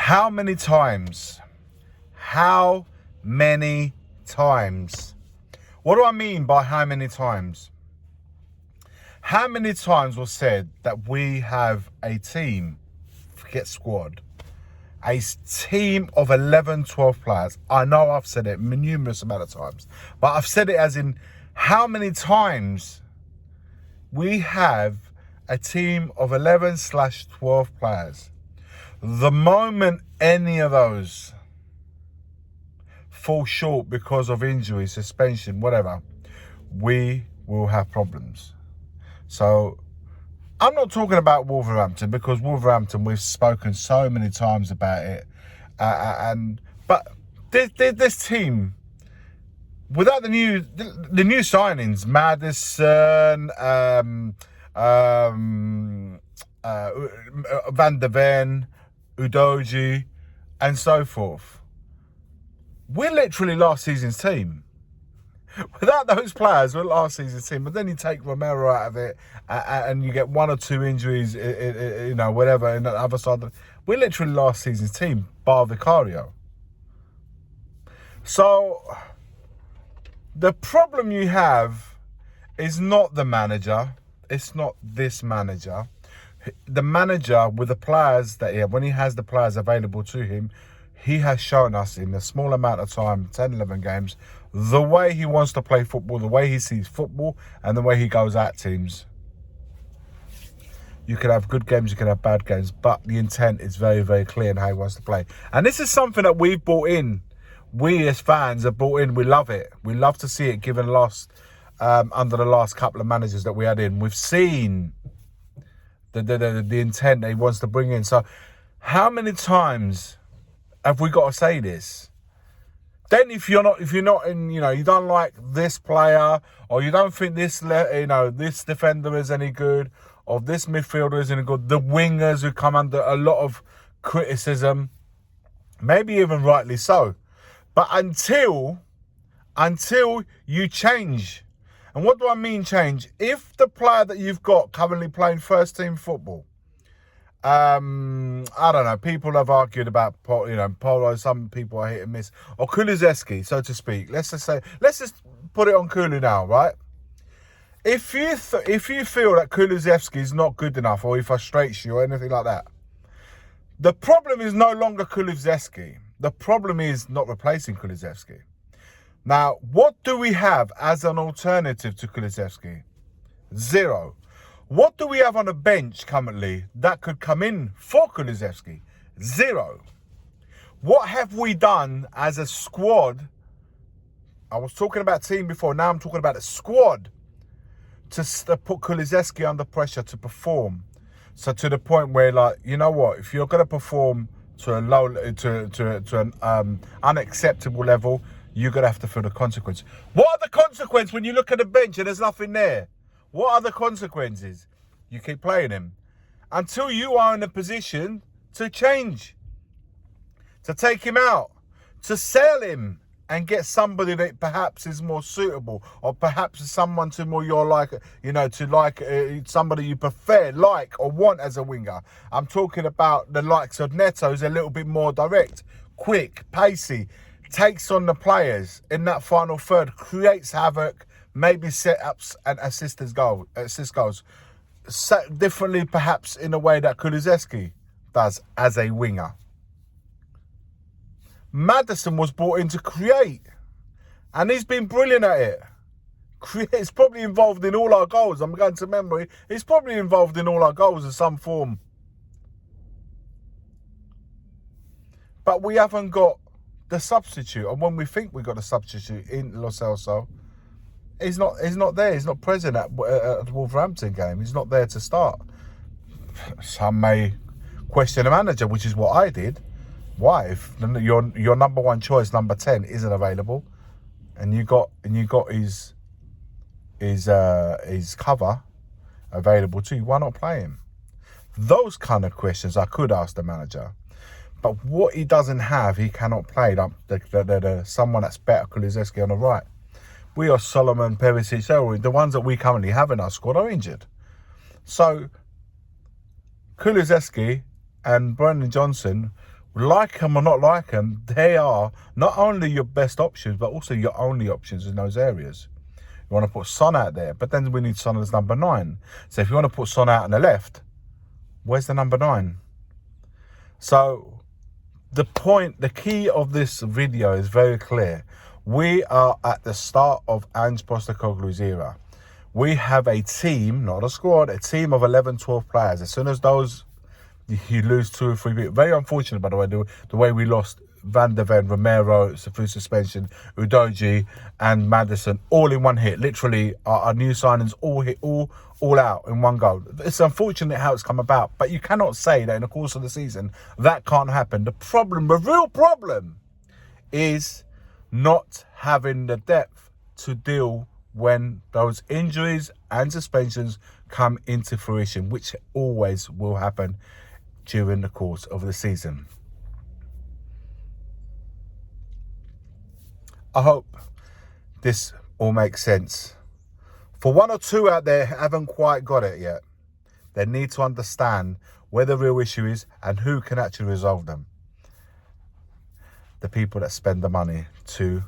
How many times? How many times? What do I mean by how many times? How many times was said that we have a team, forget squad, a team of 11, 12 players. I know I've said it numerous amount of times, but I've said it as in how many times we have a team of 11/12 players. The moment any of those fall short because of injury, suspension, whatever, we will have problems. So I'm not talking about Wolverhampton, because Wolverhampton, we've spoken so many times about it. But this team, without the new signings, Maddison, Van der Ven, Udoji, and so forth, we're literally last season's team. Without those players, we're last season's team. But then you take Romero out of it, and you get one or two injuries, whatever, in the other side. We're literally last season's team, bar Vicario. So the problem you have is not the manager. It's not this manager. The manager, with the players that he has, when he has the players available to him, he has shown us in a small amount of time, 10, 11 games, the way he wants to play football, the way he sees football, and the way he goes at teams. You can have good games, you can have bad games, but the intent is very, very clear in how he wants to play. And this is something that we've brought in. We as fans have brought in. We love it. We love to see it, given under the last couple of managers that we had in. We've seen the intent that he wants to bring in. So how many times have we got to say this? Then if you're not in, you don't like this player, or you don't think this defender is any good, or this midfielder is any good, the wingers who come under a lot of criticism, maybe even rightly so. But until you change, and what do I mean change? If the player that you've got currently playing first team football, I don't know, people have argued about, Polo, some people are hit and miss, or Kulusevski, so to speak. Let's just put it on Kulu now, right? If you feel that Kulusevski is not good enough, or he frustrates you, or anything like that, the problem is no longer Kulusevski. The problem is not replacing Kulusevski. Now, what do we have as an alternative to Kulusevski? Zero. What do we have on the bench currently that could come in for Kulusevski? Zero. What have we done as a squad? I was talking about team before, now I'm talking about a squad to put Kulusevski under pressure to perform. So to the point where, you know what, if you're going to perform to a low, to an unacceptable level, you're going to have to feel the consequence. What are the consequences when you look at the bench and there's nothing there? What are the consequences? You keep playing him until you are in a position to change, to take him out, to sell him and get somebody that perhaps is more suitable, or perhaps someone to more you're like, somebody you prefer, like, or want as a winger. I'm talking about the likes of Neto, who's a little bit more direct, quick, pacey, takes on the players in that final third, creates havoc, maybe setups and assist goals. Set differently, perhaps, in a way that Kulusevski does as a winger. Maddison was brought in to create, and he's been brilliant at it. He's probably involved in all our goals. I'm going to memory. He's probably involved in all our goals in some form. But we haven't got the substitute, and when we think we got a substitute in Lo Celso, he's not there. He's not present at the Wolverhampton game. He's not there to start. Some may question the manager, which is what I did. Why, if your number one choice, number 10, isn't available, and you got his cover available to you, why not play him? Those kind of questions I could ask the manager. But what he doesn't have, he cannot play. Someone that's better, Kulusevski on the right. We are Solomon, Perisic, the ones that we currently have in our squad are injured. So Kulusevski and Brendan Johnson Like them or not like them, they are not only your best options, but also your only options in those areas. You want to put Son out there, but then we need Son as number 9. So if you want to put Son out on the left, where's the number 9? So the key of this video is very clear. We are at the start of Ange Postecoglou's era. We have a team, not a squad, a team of 11, 12 players. As soon as those, you lose 2 or 3 people. Very unfortunate, by the way, the way we lost Van der Ven, Romero, through suspension, Udoji and Maddison all in one hit. Literally, our new signings all hit, all out in one go. It's unfortunate how it's come about, but you cannot say that in the course of the season that can't happen. The real problem, is not having the depth to deal when those injuries and suspensions come into fruition, which always will happen during the course of the season. I hope this all makes sense. For 1 or 2 out there who haven't quite got it yet, they need to understand where the real issue is and who can actually resolve them. The people that spend the money to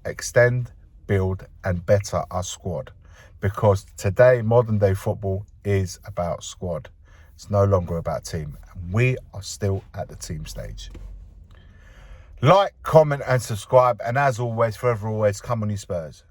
extend, build and better our squad. Because today, modern day football is about squad. It's no longer about team. And we are still at the team stage. Like, comment and subscribe. And as always, forever always, come on you Spurs.